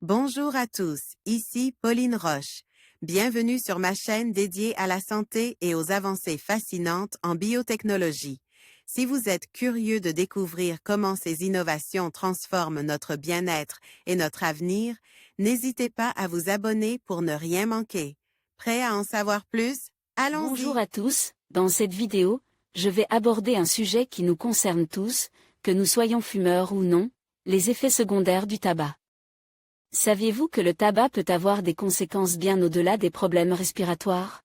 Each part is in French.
Bonjour à tous, ici Pauline Roche. Bienvenue sur ma chaîne dédiée à la santé et aux avancées fascinantes en biotechnologie. Si vous êtes curieux de découvrir comment ces innovations transforment notre bien-être et notre avenir, n'hésitez pas à vous abonner pour ne rien manquer. Prêt à en savoir plus? Bonjour Allons-y! à tous, dans cette vidéo, je vais aborder un sujet qui nous concerne tous, que nous soyons fumeurs ou non, les effets secondaires du tabac. Saviez-vous que le tabac peut avoir des conséquences bien au-delà des problèmes respiratoires?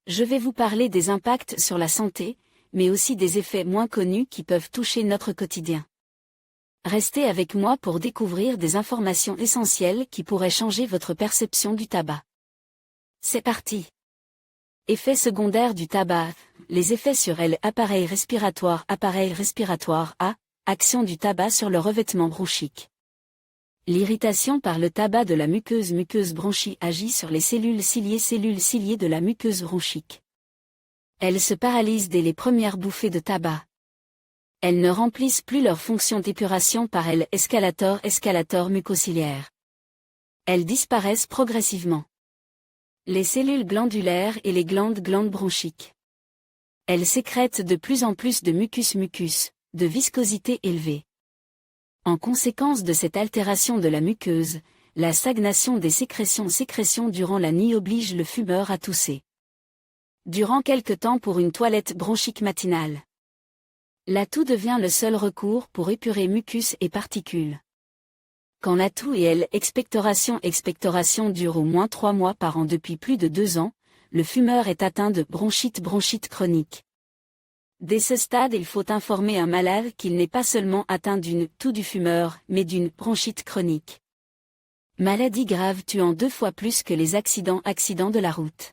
Je vais vous parler des impacts sur la santé, mais aussi des effets moins connus qui peuvent toucher notre quotidien. Restez avec moi pour découvrir des informations essentielles qui pourraient changer votre perception du tabac. C'est parti! Effets secondaires du tabac, les effets sur l'appareil respiratoire A, action du tabac sur le revêtement bronchique. L'irritation par le tabac de la muqueuse bronchique agit sur les cellules ciliées de la muqueuse bronchique. Elles se paralysent dès les premières bouffées de tabac. Elles ne remplissent plus leur fonction d'épuration par l'escalator mucociliaire. Elles disparaissent progressivement. Les cellules glandulaires et les glandes bronchiques. Elles sécrètent de plus en plus de mucus, de viscosité élevée. En conséquence de cette altération de la muqueuse, la stagnation des sécrétions durant la nuit oblige le fumeur à tousser. Durant quelque temps pour une toilette bronchique matinale. La toux devient le seul recours pour épurer mucus et particules. Quand la toux et l'expectoration dure au moins 3 mois par an depuis plus de 2 ans, le fumeur est atteint de bronchite chronique. Dès ce stade, il faut informer un malade qu'il n'est pas seulement atteint d'une toux du fumeur, mais d'une bronchite chronique. Maladie grave tuant 2 fois plus que les accidents de la route.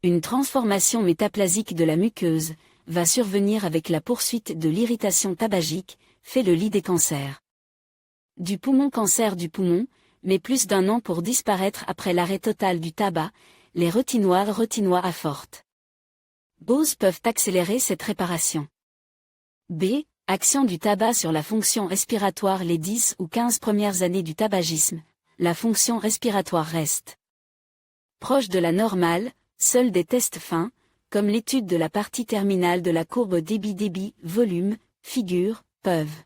Une transformation métaplasique de la muqueuse va survenir avec la poursuite de l'irritation tabagique, fait le lit des cancers. Du poumon, cancer du poumon, mais plus d'1 an pour disparaître après l'arrêt total du tabac, les retinoirs à forte dose peuvent accélérer cette réparation. B. Action du tabac sur la fonction respiratoire. Les 10 ou 15 premières années du tabagisme, la fonction respiratoire reste proche de la normale, seuls des tests fins, comme l'étude de la partie terminale de la courbe débit, volume, figure, peuvent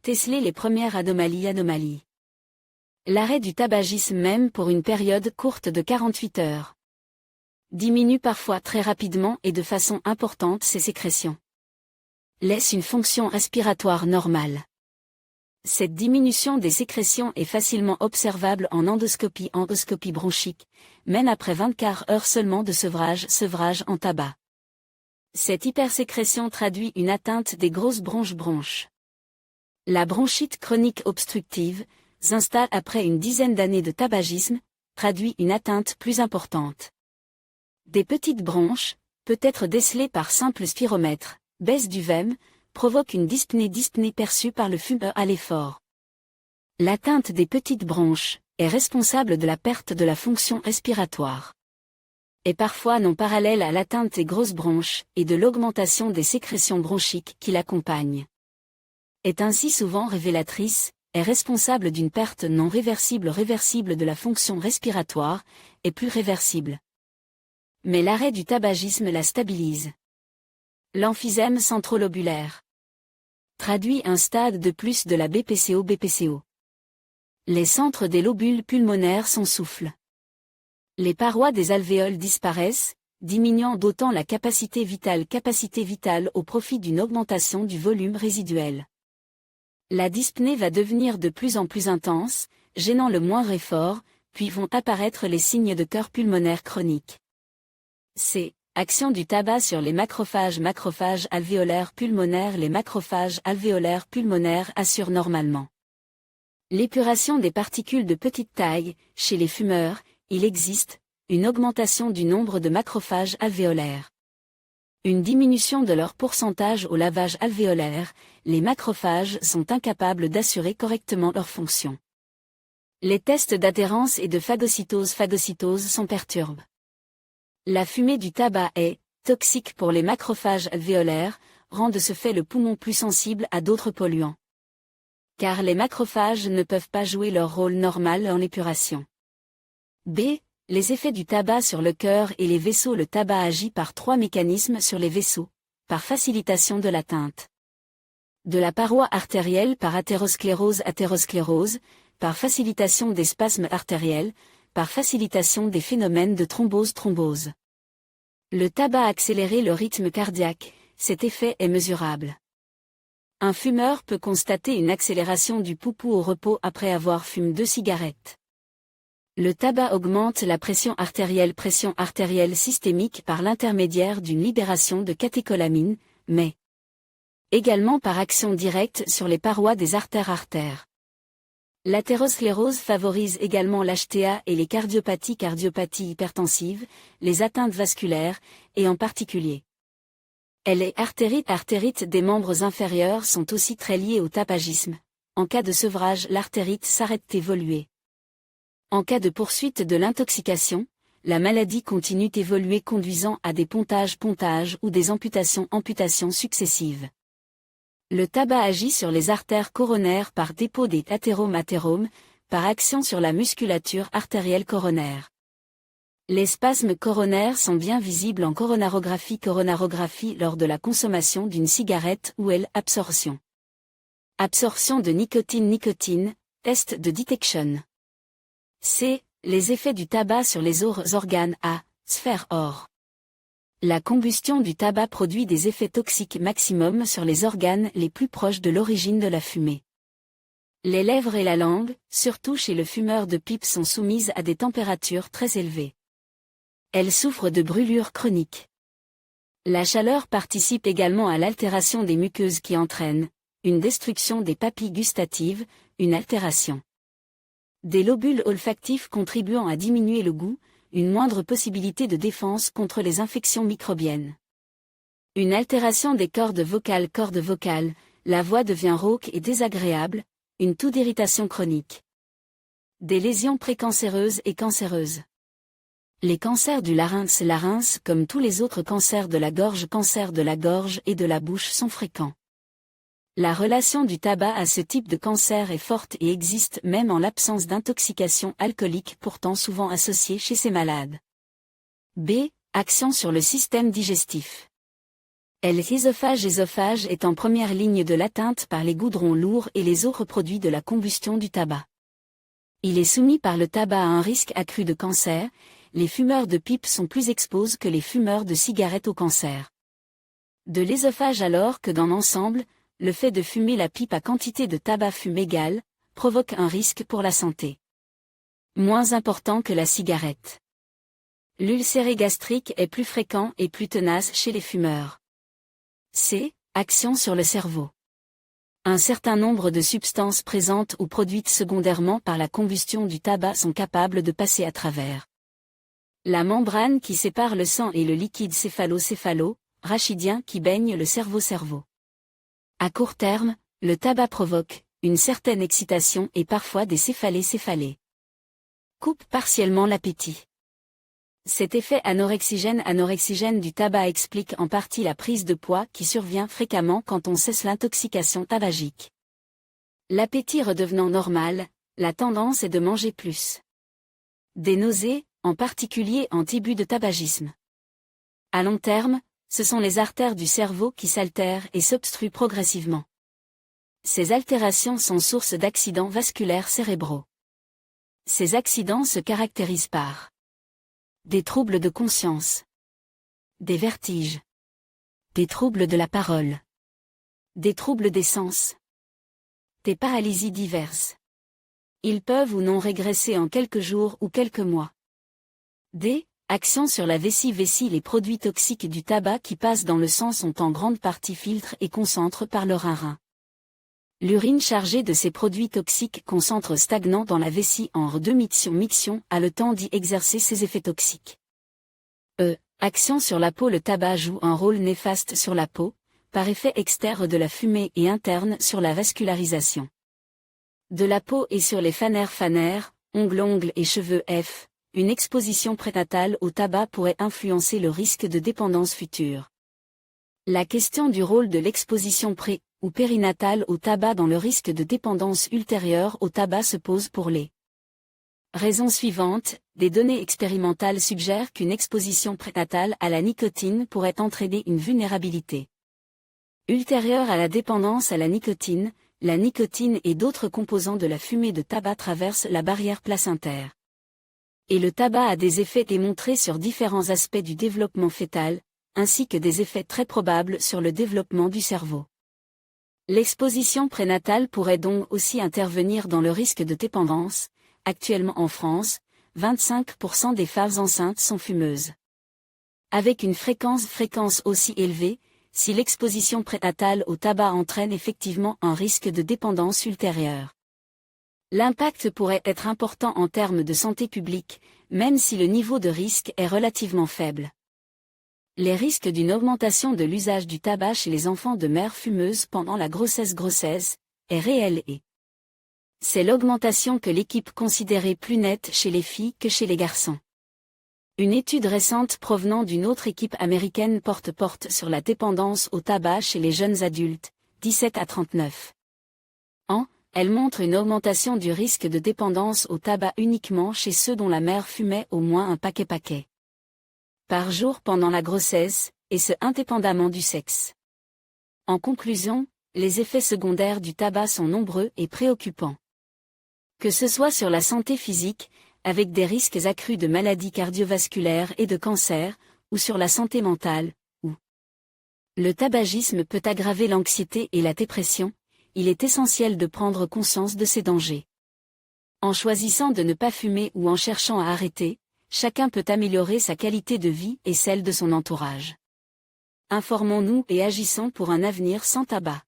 déceler les premières anomalies. L'arrêt du tabagisme même pour une période courte de 48 heures diminue parfois très rapidement et de façon importante ses sécrétions. Laisse une fonction respiratoire normale. Cette diminution des sécrétions est facilement observable en endoscopie bronchique, même après 24 heures seulement de sevrage en tabac. Cette hypersécrétion traduit une atteinte des grosses bronches. La bronchite chronique obstructive, s'installe après une dizaine d'années de tabagisme, traduit une atteinte plus importante. Des petites bronches, peut être décelées par simple spiromètre, baisse du VEM, provoque une dyspnée perçue par le fumeur à l'effort. L'atteinte des petites bronches est responsable de la perte de la fonction respiratoire. Et parfois non parallèle à l'atteinte des grosses bronches et de l'augmentation des sécrétions bronchiques qui l'accompagnent. Est ainsi souvent révélatrice, est responsable d'une perte non réversible de la fonction respiratoire, et plus réversible. Mais l'arrêt du tabagisme la stabilise. L'emphysème centrolobulaire traduit un stade de plus de la BPCO. Les centres des lobules pulmonaires s'essoufflent. Les parois des alvéoles disparaissent, diminuant d'autant la capacité vitale au profit d'une augmentation du volume résiduel. La dyspnée va devenir de plus en plus intense, gênant le moindre effort, puis vont apparaître les signes de cœur pulmonaire chronique. C. Action du tabac sur les macrophages alvéolaires pulmonaires. Les macrophages alvéolaires pulmonaires assurent normalement l'épuration des particules de petite taille. Chez les fumeurs, il existe une augmentation du nombre de macrophages alvéolaires. Une diminution de leur pourcentage au lavage alvéolaire, les macrophages sont incapables d'assurer correctement leur fonction. Les tests d'adhérence et de phagocytose sont perturbés. La fumée du tabac est toxique pour les macrophages alvéolaires, rend de ce fait le poumon plus sensible à d'autres polluants. car les macrophages ne peuvent pas jouer leur rôle normal en l'épuration. B. Les effets du tabac sur le cœur et les vaisseaux. Le tabac agit par 3 mécanismes sur les vaisseaux, par facilitation de l'atteinte de la paroi artérielle par athérosclérose, par facilitation des spasmes artériels, par facilitation des phénomènes de thrombose. Le tabac accélère le rythme cardiaque, cet effet est mesurable. Un fumeur peut constater une accélération du pouls au repos après avoir fumé 2 cigarettes. Le tabac augmente la pression artérielle systémique par l'intermédiaire d'une libération de catécholamine, mais également par action directe sur les parois des artères. L'athérosclérose favorise également l'HTA et les cardiopathies hypertensives, les atteintes vasculaires, et en particulier les artérites des membres inférieurs sont aussi très liées au tabagisme. En cas de sevrage, l'artérite s'arrête d'évoluer. En cas de poursuite de l'intoxication, la maladie continue d'évoluer conduisant à des pontages ou des amputations successives. Le tabac agit sur les artères coronaires par dépôt des athéromes, par action sur la musculature artérielle coronaire. Les spasmes coronaires sont bien visibles en coronarographie lors de la consommation d'une cigarette ou absorption. Absorption de nicotine, test de detection. C. Les effets du tabac sur les organes. A. Sphère or. La combustion du tabac produit des effets toxiques maximum sur les organes les plus proches de l'origine de la fumée. Les lèvres et la langue, surtout chez le fumeur de pipe, sont soumises à des températures très élevées. Elles souffrent de brûlures chroniques. La chaleur participe également à l'altération des muqueuses qui entraîne une destruction des papilles gustatives, une altération des lobules olfactifs contribuant à diminuer le goût, une moindre possibilité de défense contre les infections microbiennes. Une altération des cordes vocales, la voix devient rauque et désagréable, une toux d'irritation chronique. Des lésions précancéreuses et cancéreuses. Les cancers du larynx comme tous les autres cancers de la gorge, et de la bouche sont fréquents. La relation du tabac à ce type de cancer est forte et existe même en l'absence d'intoxication alcoolique pourtant souvent associée chez ces malades. B. Action sur le système digestif. L'ésophage est en première ligne de l'atteinte par les goudrons lourds et les autres produits de la combustion du tabac. Il est soumis par le tabac à un risque accru de cancer. Les fumeurs de pipe sont plus exposés que les fumeurs de cigarettes au cancer de l'ésophage, alors que dans l'ensemble, le fait de fumer la pipe à quantité de tabac fume égale, provoque un risque pour la santé moins important que la cigarette. L'ulcère gastrique est plus fréquent et plus tenace chez les fumeurs. C. Action sur le cerveau. Un certain nombre de substances présentes ou produites secondairement par la combustion du tabac sont capables de passer à travers la membrane qui sépare le sang et le liquide céphalo-rachidien qui baigne le cerveau. À court terme, le tabac provoque une certaine excitation et parfois des céphalées. Coupe partiellement l'appétit. Cet effet anorexigène du tabac explique en partie la prise de poids qui survient fréquemment quand on cesse l'intoxication tabagique. L'appétit redevenant normal, la tendance est de manger plus. Des nausées, en particulier en début de tabagisme. À long terme, ce sont les artères du cerveau qui s'altèrent et s'obstruent progressivement. Ces altérations sont source d'accidents vasculaires cérébraux. Ces accidents se caractérisent par des troubles de conscience, des vertiges, des troubles de la parole, des troubles des sens, des paralysies diverses. Ils peuvent ou non régresser en quelques jours ou quelques mois. D. Action sur la vessie. Les produits toxiques du tabac qui passent dans le sang sont en grande partie filtrés et concentrés par le rein. L'urine chargée de ces produits toxiques concentre stagnant dans la vessie en miction a le temps d'y exercer ses effets toxiques. E. Action sur la peau. Le tabac joue un rôle néfaste sur la peau, par effet externe de la fumée et interne sur la vascularisation de la peau et sur les fanères, ongles et cheveux. F. Une exposition prénatale au tabac pourrait influencer le risque de dépendance future. La question du rôle de l'exposition ou périnatale au tabac dont le risque de dépendance ultérieure au tabac se pose pour les raisons suivantes. Des données expérimentales suggèrent qu'une exposition prénatale à la nicotine pourrait entraîner une vulnérabilité ultérieure à la dépendance à la nicotine et d'autres composants de la fumée de tabac traversent la barrière placentaire. Et le tabac a des effets démontrés sur différents aspects du développement fœtal, ainsi que des effets très probables sur le développement du cerveau. L'exposition prénatale pourrait donc aussi intervenir dans le risque de dépendance. Actuellement en France, 25% des femmes enceintes sont fumeuses. Avec une fréquence aussi élevée, si l'exposition prénatale au tabac entraîne effectivement un risque de dépendance ultérieure, l'impact pourrait être important en termes de santé publique, même si le niveau de risque est relativement faible. Les risques d'une augmentation de l'usage du tabac chez les enfants de mères fumeuses pendant la grossesse est réel et c'est l'augmentation que l'équipe considérait plus nette chez les filles que chez les garçons. Une étude récente provenant d'une autre équipe américaine porte sur la dépendance au tabac chez les jeunes adultes, 17 à 39 ans. Elle montre une augmentation du risque de dépendance au tabac uniquement chez ceux dont la mère fumait au moins un paquet par jour pendant la grossesse, et ce indépendamment du sexe. En conclusion, les effets secondaires du tabac sont nombreux et préoccupants. Que ce soit sur la santé physique, avec des risques accrus de maladies cardiovasculaires et de cancer, ou sur la santé mentale, où le tabagisme peut aggraver l'anxiété et la dépression, il est essentiel de prendre conscience de ces dangers. En choisissant de ne pas fumer ou en cherchant à arrêter, chacun peut améliorer sa qualité de vie et celle de son entourage. Informons-nous et agissons pour un avenir sans tabac.